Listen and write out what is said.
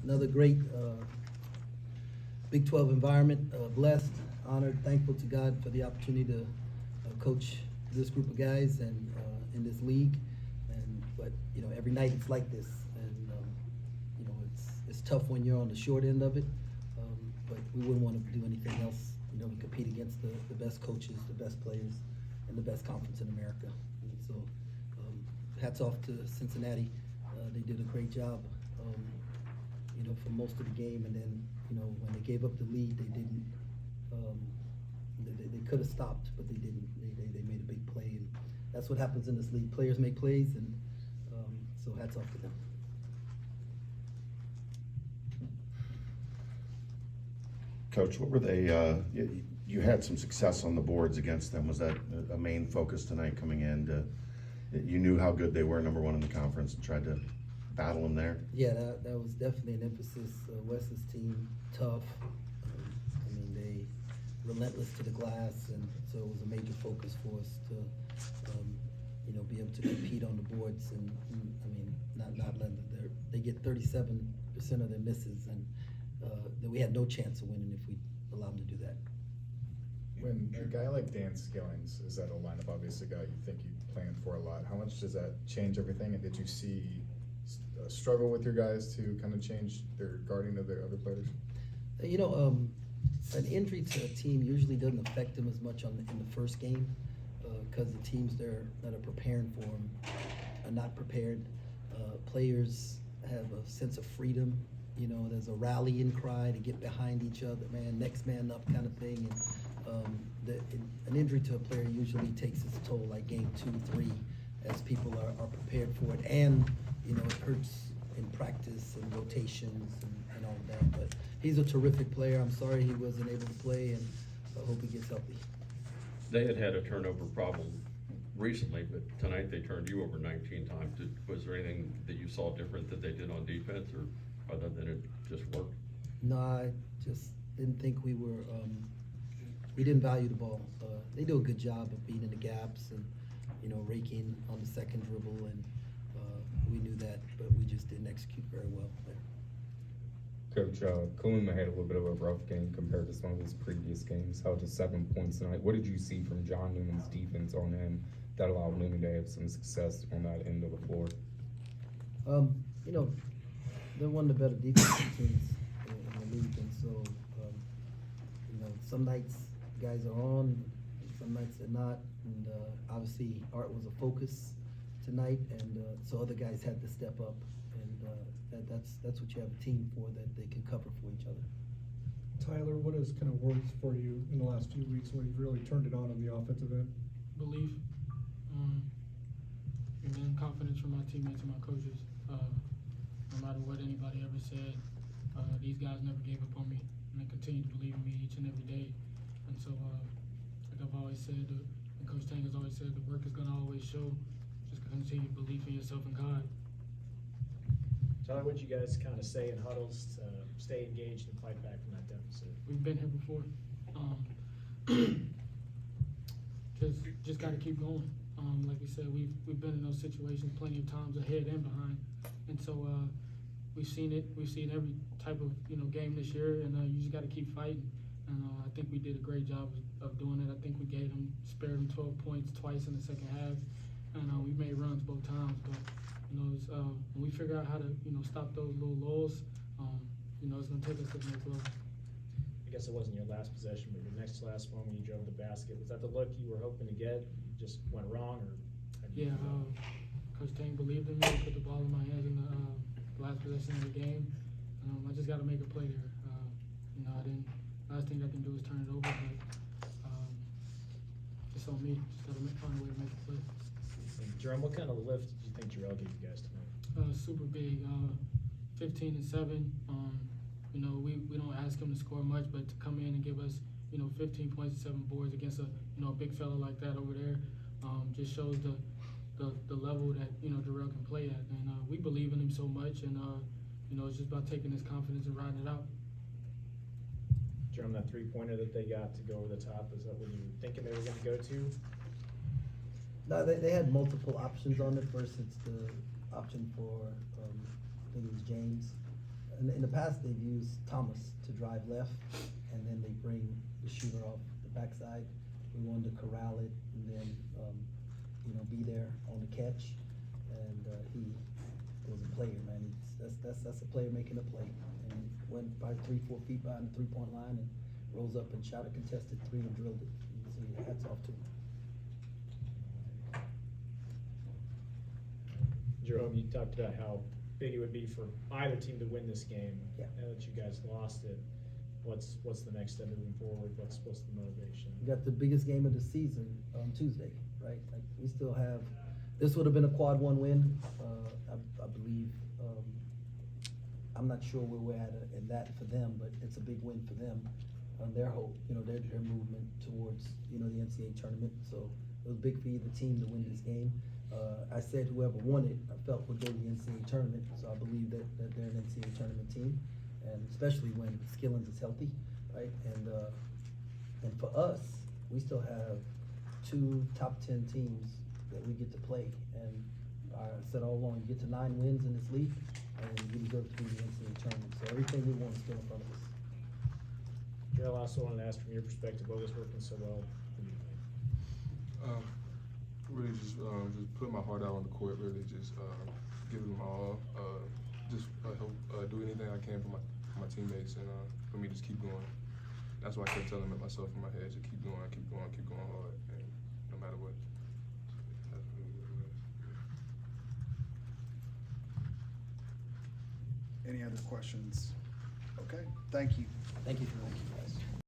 Another great Big 12 environment. Blessed, honored, thankful to God for the opportunity to coach this group of guys and in this league. But every night it's like this, and it's tough when you're on the short end of it. But we wouldn't want to do anything else. We compete against the best coaches, the best players, and the best conference in America. And so, hats off to Cincinnati. They did a great job, for most of the game. And then, when they gave up the lead, they didn't. They could have stopped, but they didn't. They made a big play, and that's what happens in this league. Players make plays, and so hats off to them. Coach, what were they? You had some success on the boards against them. Was that a main focus tonight coming in? You knew how good they were, number one in the conference, and tried to battle them there? Yeah, that was definitely an emphasis. Wes's team, tough. They relentless to the glass, and so it was a major focus for us to, be able to compete on the boards and not let them. They get 37% of their misses, and that we had no chance of winning if we allowed them to do that. When a guy like Dan Skillings is at a lineup, obviously a guy you think you planned for a lot, how much does that change everything? And did you see a struggle with your guys to kind of change their guarding of their other players? An injury to a team usually doesn't affect them as much in the first game because the teams that are preparing for them are not prepared. Players have a sense of freedom. There's a rallying cry to get behind each other, next man up kind of thing. And an injury to a player usually takes its toll, like game 2, 3, as people are prepared for it. And, it hurts in practice and rotations and all of that. But he's a terrific player. I'm sorry he wasn't able to play, and I hope he gets healthy. They had a turnover problem recently, but tonight they turned you over 19 times. Was there anything that you saw different that they did on defense, or other than it just worked? No, I just didn't think we didn't value the ball. They do a good job of beating the gaps and, raking on the second dribble, and we knew that, but we just didn't execute very well there. Coach, Kaluma had a little bit of a rough game compared to some of his previous games. Held to 7 points tonight. What did you see from John Newman's defense on him that allowed Newman to have some success on that end of the floor? They're one of the better defensive teams in the league, and so, some nights guys are on, some nights they're not, and obviously Art was a focus tonight, and so other guys had to step up, and that's what you have a team for, that they can cover for each other. Tylor, what has kind of worked for you in the last few weeks when you've really turned it on the offensive end? Belief, and then confidence from my teammates and my coaches. No matter what anybody ever said, these guys never gave up on me, and they continue to believe in me each and every day. And so, like I've always said, and Coach Tang has always said, the work is going to always show. Just continue to believe in yourself and God. Tyler, what you guys kind of say in huddles to stay engaged and fight back from that deficit? We've been here before. Just got to keep going. Like we said, we've been in those situations plenty of times, ahead and behind, and so we've seen it. We've seen every type of game this year, and you just got to keep fighting. And I think we did a great job of doing it. I think we spared them 12 points twice in the second half, and we made runs both times. But when we figure out how to stop those little lulls, it's going to take us to the next level. I guess it wasn't your last possession, but your next to last one when you drove the basket. Was that the look you were hoping to get? Just went wrong, or? Yeah, Coach Tang believed in me. He put the ball in my hands in the last possession of the game. I just got to make a play there. Last thing I can do is turn it over, but it's on me. Just got to find a way to make a play. And Jerome, what kind of lift do you think Jerrell gave you guys tonight? Super big, 15 and 7. We don't ask him to score much, but to come in and give us 15 points and 7 boards against a big fella like that over there, just shows the level that Jerrell can play at, and we believe in him so much, and it's just about taking his confidence and riding it out. Jerome, that 3-pointer that they got to go over the top, is that what you were thinking they were going to go to? No, they had multiple options on it. First, it's the option for I think it was James, in the past, they've used Thomas to drive left, and then they bring the shooter off the backside. We wanted to corral it and then, be there on the catch. And, he was a player, man. That's a player making a play. And he went by 3-4 feet behind the 3-point line and rose up and shot a contested 3 and drilled it. So hats off to him. Jerome, you talked about how big it would be for either team to win this game. Yeah. Now that you guys lost it, what's the next step moving forward? What's the motivation? We got the biggest game of the season on Tuesday, right? Like, we still have, this would have been a quad 1 win, I believe. I'm not sure where we're at in that for them, but it's a big win for them on their hope, their movement towards, the NCAA tournament. So it was big for either team to win this game. I said whoever won it, I felt would go to the NCAA tournament, so I believe that they're an NCAA tournament team, and especially when Skillins is healthy, right? And for us, we still have 2 top 10 teams that we get to play, and I said all along, you get to 9 wins in this league, and you deserve to be in the NCAA tournament, so everything we want is still in front of us. Jerrell, I also wanted to ask from your perspective, what was working so well for you tonight? Really just putting my heart out on the court, really just giving them all, help do anything I can for my teammates and for me to just keep going. That's why I kept telling myself in my head, just keep going hard, and no matter what. That's really what it was. Any other questions? Okay, thank you. Thank you for watching.